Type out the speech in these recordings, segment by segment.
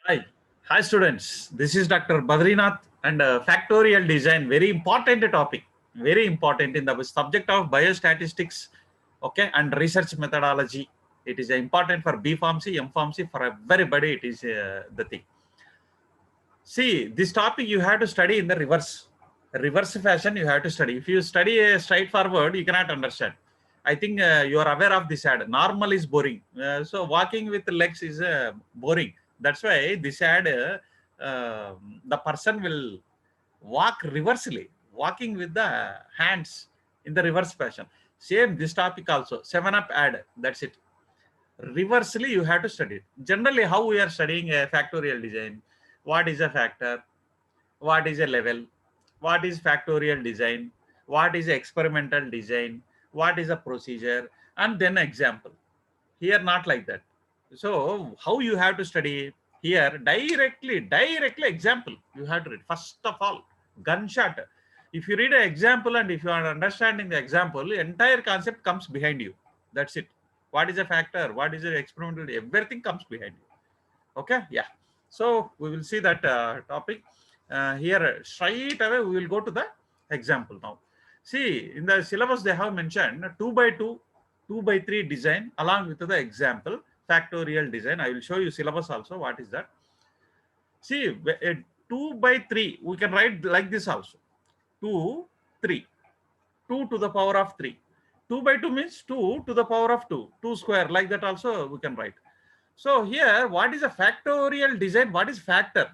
Hi, hi students. This is Dr. Badrinath and factorial design. Very important topic. Very important in the subject of biostatistics. Okay, and research methodology. It is important for B Pharmacy, M Pharmacy, for everybody. It is the thing. See, this topic you have to study in the reverse fashion. You have to study. If you study straightforward, you cannot understand. I think you are aware of this ad. Normal is boring. So walking with legs is boring. That's why this ad, the person will walk reversely, walking with the hands in the reverse fashion. Same this topic also. 7-Up ad. That's it. Reversely, you have to study it. Generally, how we are studying a factorial design? What is a factor? What is a level? What is factorial design? What is experimental design? What is a procedure? And then example. Here not like that. So how you have to study? Here directly example you have to read. First of all, gunshot. If you read an example and if you are understanding the example, entire concept comes behind you. That's it. What is a factor? What is an experimental? Everything comes behind you. Okay, yeah. So we will see that topic here. Straight away we will go to the example now. See, in the syllabus they have mentioned 2 by 2, 2 by 3 design along with the example factorial design. I will show you syllabus also. What is that? See, a 2 by 3 we can write like this also. 2 3, 2 to the power of 3. 2 by 2 means 2 to the power of 2, 2 square, like that also we can write. So here, what is a factorial design? What is factor?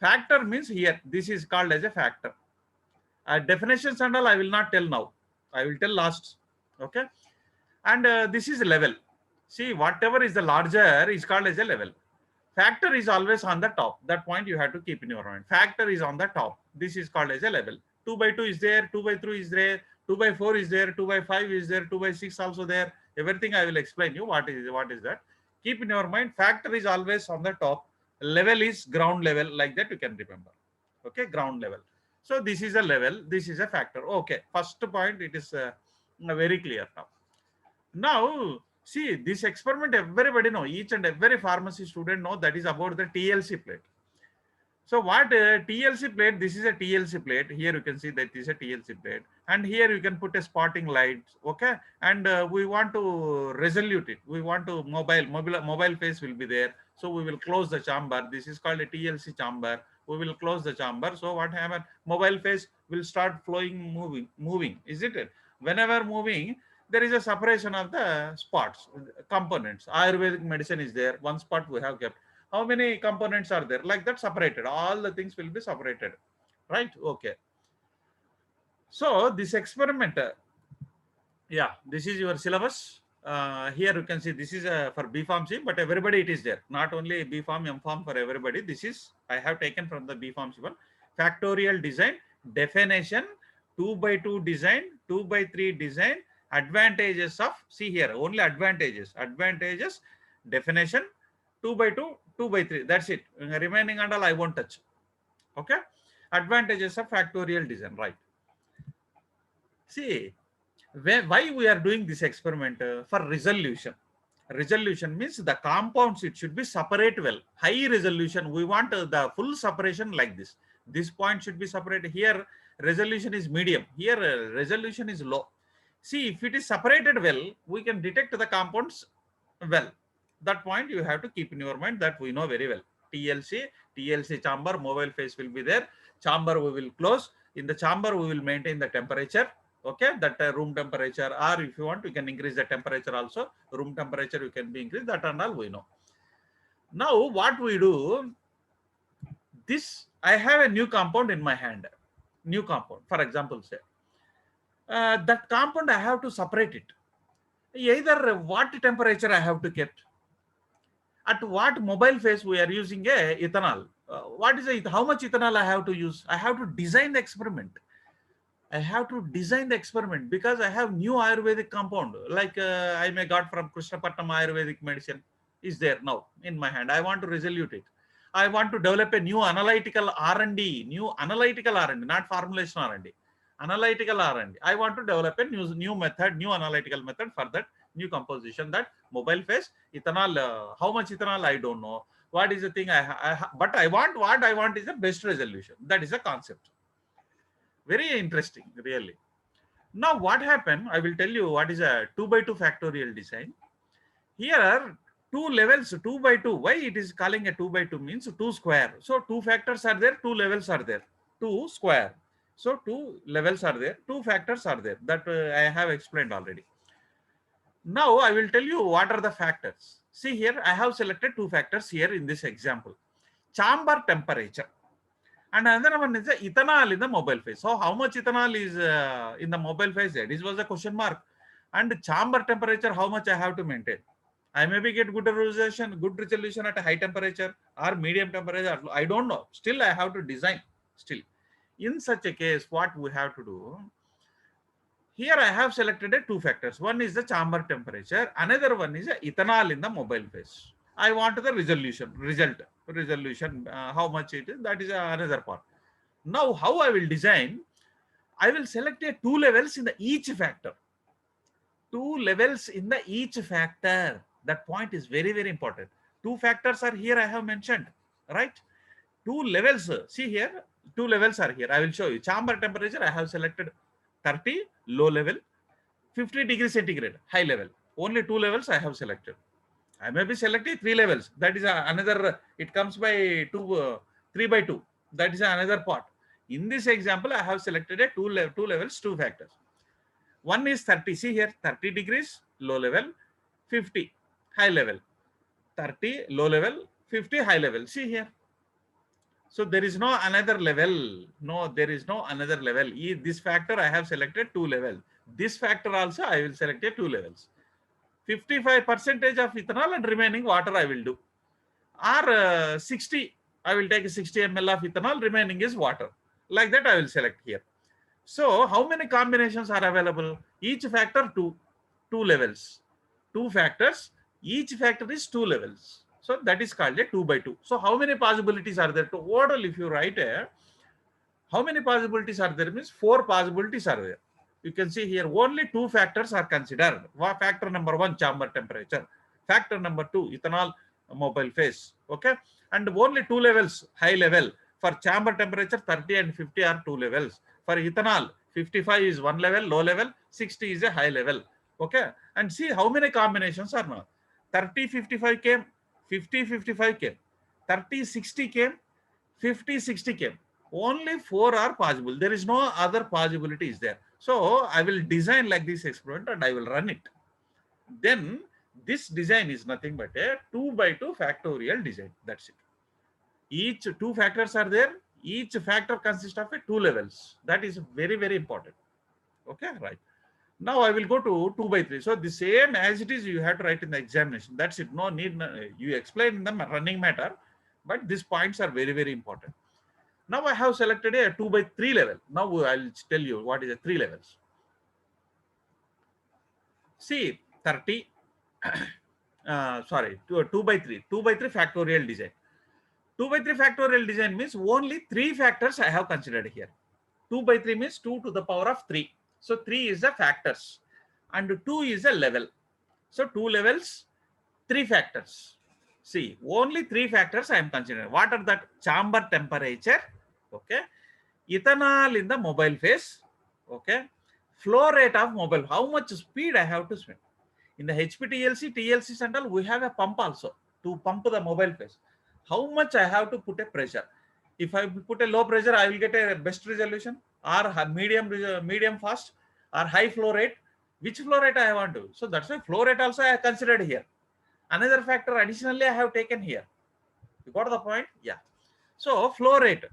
Factor means here, this is called as a factor. Definitions and all I will not tell now. I will tell last. Okay. And this is level. See, whatever is the larger is called as a level. Factor is always on the top. That point you have to keep in your mind. Factor is on the top. This is called as a level. 2 by 2 is there, 2 by 3 is there, 2 by 4 is there, 2 by 5 is there, 2 by 6 also there. Everything I will explain you. What is that? Keep in your mind, factor is always on the top. Level is ground level, like that you can remember. Okay, ground level. So this is a level, this is a factor. Okay, first point, it is very clear now. Now, see, this experiment, everybody know, each and every pharmacy student know that is about the TLC plate. So what TLC plate, this is a TLC plate. Here you can see that is a TLC plate. And here you can put a spotting light, okay? And we want to resolute it. We want to mobile face will be there. So we will close the chamber. This is called a TLC chamber. We will close the chamber. So what happen? Mobile face will start flowing, moving. Is it? Whenever moving, there is a separation of the spots, components. Ayurvedic medicine is there. One spot we have kept. How many components are there? Like that, separated. All the things will be separated. Right? Okay. So this experiment, yeah, this is your syllabus. Here you can see this is for B Pharm but everybody it is there. Not only B Pharm, M Pharm, for everybody. This is, I have taken from the B Pharm one. Factorial design, definition, 2 by 2 design, 2 by 3 design, advantages of, see here, only advantages, definition, 2 by 2, 2 by 3. That's it. Remaining and all I won't touch. Okay. Advantages of factorial design, right? See, why we are doing this experiment for resolution. Resolution means the compounds, it should be separate well. High resolution, we want the full separation like this. This point should be separated. Here resolution is medium. Here resolution is low. See, if it is separated well, we can detect the compounds well. That point you have to keep in your mind, that we know very well. TLC chamber, mobile face will be there. Chamber we will close. In the chamber we will maintain the temperature. Okay, that room temperature, or if you want you can increase the temperature also. Room temperature you can be increased, that and all we know. Now what we do, this I have a new compound in my hand. New compound, for example, say that compound I have to separate it. Either what temperature I have to keep, at what mobile phase we are using a ethanol. What is it? How much ethanol I have to use? I have to design the experiment. I have to design the experiment because I have new Ayurvedic compound, like I may got from Krishnapatnam Ayurvedic medicine is there now in my hand. I want to resolute it. I want to develop a new analytical R&D, not formulation R&D, analytical R&D. I want to develop a new method, new analytical method for that new composition. That mobile phase ethanol, how much ethanol I don't know. What is the thing but I want, what I want is the best resolution. That is a concept. Very interesting, really. Now what happened, I will tell you what is a 2 by 2 factorial design. Here are two levels, 2 by 2. Why it is calling a 2 by 2 means 2 square. So two factors are there, two levels are there. 2 square. So two levels are there, two factors are there. That I have explained already. Now I will tell you what are the factors. See here, I have selected two factors here in this example. Chamber temperature. And another one is the ethanol in the mobile phase. So how much ethanol is in the mobile phase? This was the question mark. And chamber temperature, how much I have to maintain? I maybe get good resolution at a high temperature or medium temperature. I don't know. Still, I have to design. Still, in such a case, what we have to do? Here I have selected two factors. One is the chamber temperature. Another one is ethanol in the mobile phase. I want the resolution, how much it is. That is another part. Now, how I will design? I will select a two levels in the each factor. Two levels in the each factor. That point is very, very important. Two factors are here. I have mentioned, right? Two levels. See here, two levels are here. I will show you. Chamber temperature, I have selected 30, low level, 50 degrees centigrade, high level. Only two levels I have selected. I may be selecting three levels. That is another, it comes by 3 by 2. That is another part. In this example, I have selected a two levels, two factors. One is 30. See here, 30 degrees, low level, 50, high level. 30, low level, 50, high level. See here. So there is no another level. No, there is no another level. This factor I have selected two levels. This factor also I will select a two levels. 55% of ethanol and remaining water I will do. Or 60, I will take 60 ml of ethanol, remaining is water. Like that I will select here. So how many combinations are available? Each factor two levels. Two factors, each factor is two levels. So that is called a 2 by 2. So how many possibilities are there? Total, if you write how many possibilities are there means 4 possibilities are there. You can see here only two factors are considered. Factor number 1, chamber temperature. Factor number 2, ethanol mobile phase. Okay. And only two levels, high level. For chamber temperature, 30 and 50 are two levels. For ethanol, 55 is one level, low level, 60 is a high level. Okay. And see how many combinations are now. 30, 55 came, 50, 55 came, 30, 60 came, 50, 60 came. Only 4 are possible. There is no other possibilities there. So I will design like this experiment and I will run it. Then this design is nothing but a 2 by 2 factorial design. That's it. Each two factors are there. Each factor consists of a two levels. That is very, very important. Okay, right. Now I will go to 2 by 3. So the same as it is, you have to write in the examination. That's it. No need. You explain in the running matter, but these points are very, very important. Now I have selected a 2 by 3 level. Now I'll tell you what is the 3 levels. See, 30. 2 by 3. 2 by 3 factorial design. 2 by 3 factorial design means only 3 factors I have considered here. 2 by 3 means 2 to the power of 3. So 3 is the factors and 2 is a level. So 2 levels, 3 factors. See, only 3 factors I am considering. What are that? Chamber temperature, okay, ethanol in the mobile phase, okay, flow rate of mobile, how much speed I have to spend. In the HPTLC, TLCs and all, we have a pump also to pump the mobile phase. How much I have to put a pressure? If I put a low pressure, I will get a best resolution, or medium fast, or high flow rate. Which flow rate I want to? So that's why flow rate also I have considered here. Another factor additionally I have taken here. You got the point? Yeah. So flow rate.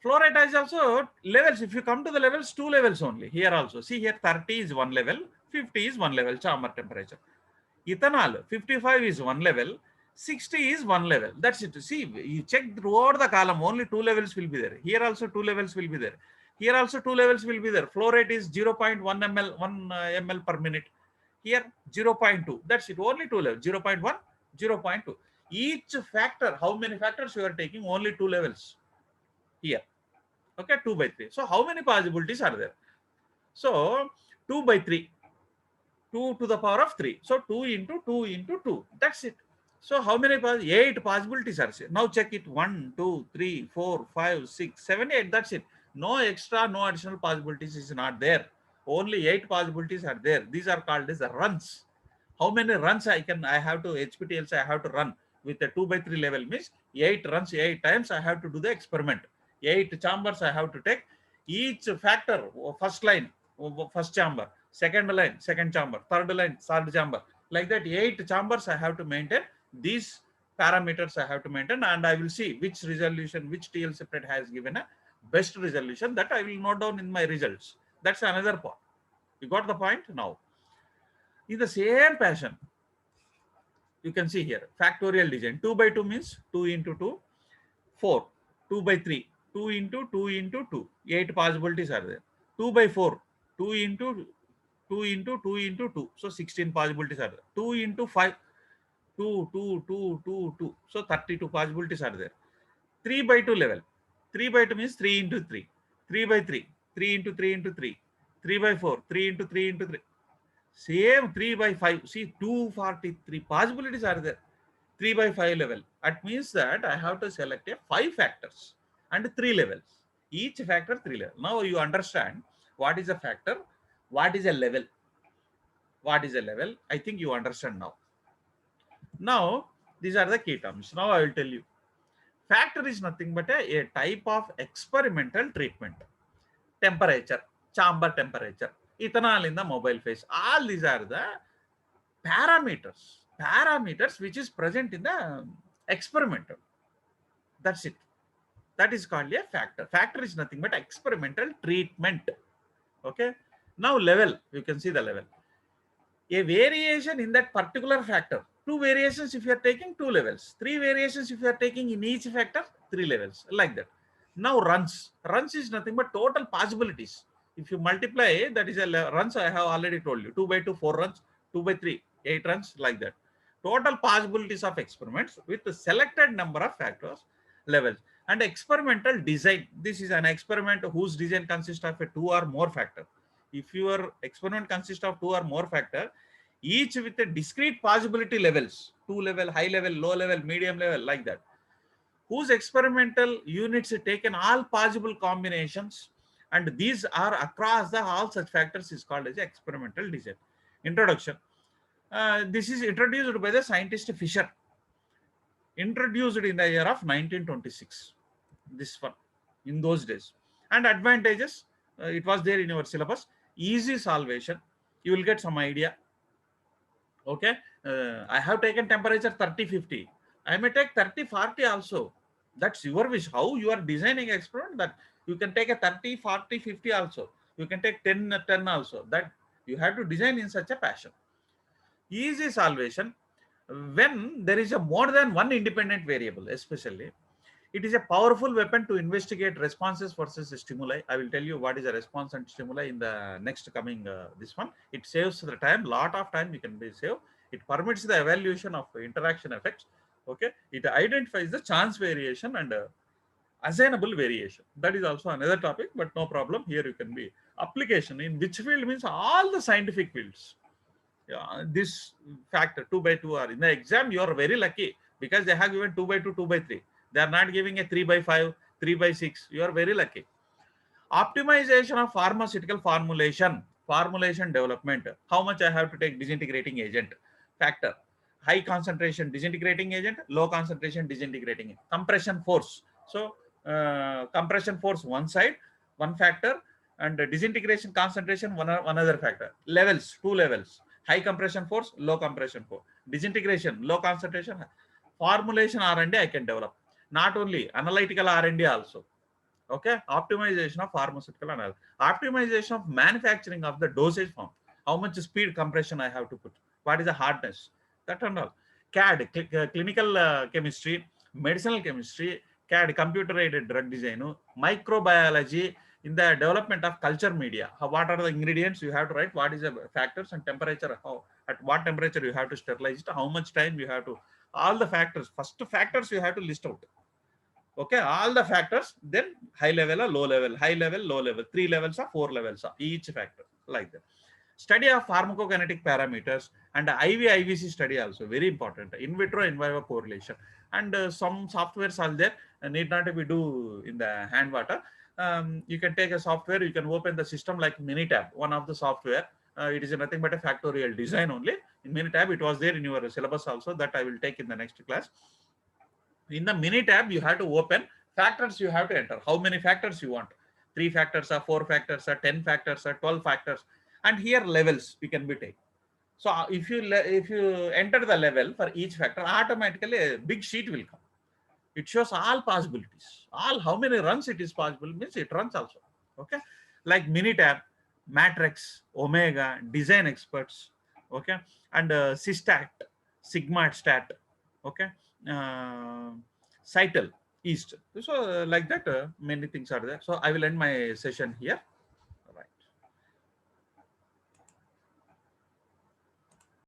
Flow rate is also levels. If you come to the levels, 2 levels only. Here also. See here 30 is one level, 50 is one level, chamber temperature. Ethanol, 55 is one level, 60 is one level. That's it. See, you check throughout the column, only 2 levels will be there. Here also 2 levels will be there. Here also 2 levels will be there. Flow rate is 0.1 ml, 1 ml per minute. Here 0.2. That's it. Only 2 levels. 0.1, 0.2. Each factor, how many factors you are taking? Only 2 levels. Here. Okay, 2 by 3. So how many possibilities are there? So 2 by 3. 2 to the power of 3. So 2 into 2 into 2. That's it. So how many 8 possibilities are there. Now check it. 1, 2, 3, 4, 5, 6, 7, 8. That's it. No extra, no additional possibilities is not there. Only 8 possibilities are there. These are called as runs. How many runs I have to HPTLs I have to run with a 2 by 3 level means 8 runs 8 times I have to do the experiment. 8 chambers I have to take. Each factor, first line, first chamber, second line, second chamber, third line, third chamber. Like that, 8 chambers I have to maintain. These parameters I have to maintain, and I will see which resolution, which TL separate has given a best resolution. That I will note down in my results. That's another part. You got the point now. In the same fashion, you can see here factorial design. 2 by 2 means 2 into 2, 4. 2 by 3, 2 into 2 into 2. 8 possibilities are there. 2 by 4, 2 into 2 into 2 into 2. So 16 possibilities are there. 2 into 5, 2, 2, 2, 2, 2. So 32 possibilities are there. 3 by 2 level. 3 by 2 means 3 into 3. 3 by 3, 3 into 3 into 3. 3 by 4, 3 into 3 into 3. Same 3 by 5. See, 243 possibilities are there. 3 by 5 level. That means that I have to select a 5 factors and 3 levels. Each factor 3 levels. Now you understand what is a factor, what is a level. What is a level? I think you understand now. Now, these are the key terms. Now I will tell you. Factor is nothing but a type of experimental treatment. Temperature, chamber temperature, ethanol in the mobile phase. All these are the parameters which is present in the experiment. That's it. That is called a factor. Factor is nothing but experimental treatment. Okay. Now level, you can see the level. A variation in that particular factor. 2 variations if you are taking 2 levels. 3 variations if you are taking in each factor 3 levels. Like that. Now runs. Runs is nothing but total possibilities. If you multiply, that is a runs I have already told you. 2 by 2, 4 runs. 2 by 3, 8 runs, like that. Total possibilities of experiments with the selected number of factors, levels. And experimental design. This is an experiment whose design consists of a 2 or more factor. If your experiment consists of 2 or more factor, each with a discrete possibility levels, 2 level, high level, low level, medium level, like that, whose experimental units taken all possible combinations, and these are across the all such factors is called as experimental design. Introduction. This is introduced by the scientist Fisher, introduced in the year of 1926. This one, in those days. And advantages, it was there in your syllabus. Easy solvation, you will get some idea. Okay, I have taken temperature 30-50. I may take 30-40 also. That's your wish. How you are designing experiment, that you can take a 30-40-50 also. You can take 10 also. That you have to design in such a fashion. Easy solvation, when there is a more than one independent variable, especially, it is a powerful weapon to investigate responses versus stimuli. I will tell you what is a response and stimuli in the next coming this one. It saves the time, lot of time you can be saved. It permits the evaluation of interaction effects. Okay, it identifies the chance variation and assignable variation. That is also another topic, but no problem. Here you can be application in which field means all the scientific fields. Yeah, this factor 2 by 2 are in the exam. You are very lucky because they have given 2 by 2, 2 by 3. They are not giving a 3 by 5, 3 by 6. You are very lucky. Optimization of pharmaceutical formulation development. How much I have to take disintegrating agent factor? High concentration disintegrating agent, low concentration disintegrating agent. Compression force. So compression force one side, one factor, and disintegration concentration one other factor. Levels, 2 levels. High compression force, low compression force. Disintegration, low concentration. Formulation R&D I can develop. Not only analytical R&D also. Okay, optimization of pharmaceutical analysis, optimization of manufacturing of the dosage form. How much speed compression I have to put? What is the hardness? That and all. CAD, clinical chemistry, medicinal chemistry, CAD, computer-aided drug design, microbiology, in the development of culture media. What are the ingredients you have to write? What is the factors and temperature? How, at what temperature you have to sterilize it? How much time you have to? All the factors. First factors you have to list out. Okay, all the factors. Then high level or low level, high level, low level. 3 levels or 4 levels of each factor, like that. Study of pharmacokinetic parameters and IV-IVC study also very important. In vitro in vivo correlation, and some softwares are there. Need not be do in the hand water. You can take a software. You can open the system like Minitab, one of the software. It is nothing but a factorial design only. In Minitab, it was there in your syllabus also. That I will take in the next class. In the Minitab, you have to open factors. You have to enter how many factors you want. 3 factors or 4 factors or 10 factors or 12 factors, and here levels you can be taken. So if you enter the level for each factor, automatically a big sheet will come. It shows all possibilities, all how many runs it is possible, means it runs also. Okay, like Minitab, Matrix, Omega, Design Experts, okay, and Systat, Sigma Stat, okay, uh, Cytel, East. So like that, many things are there. So I will end my session here.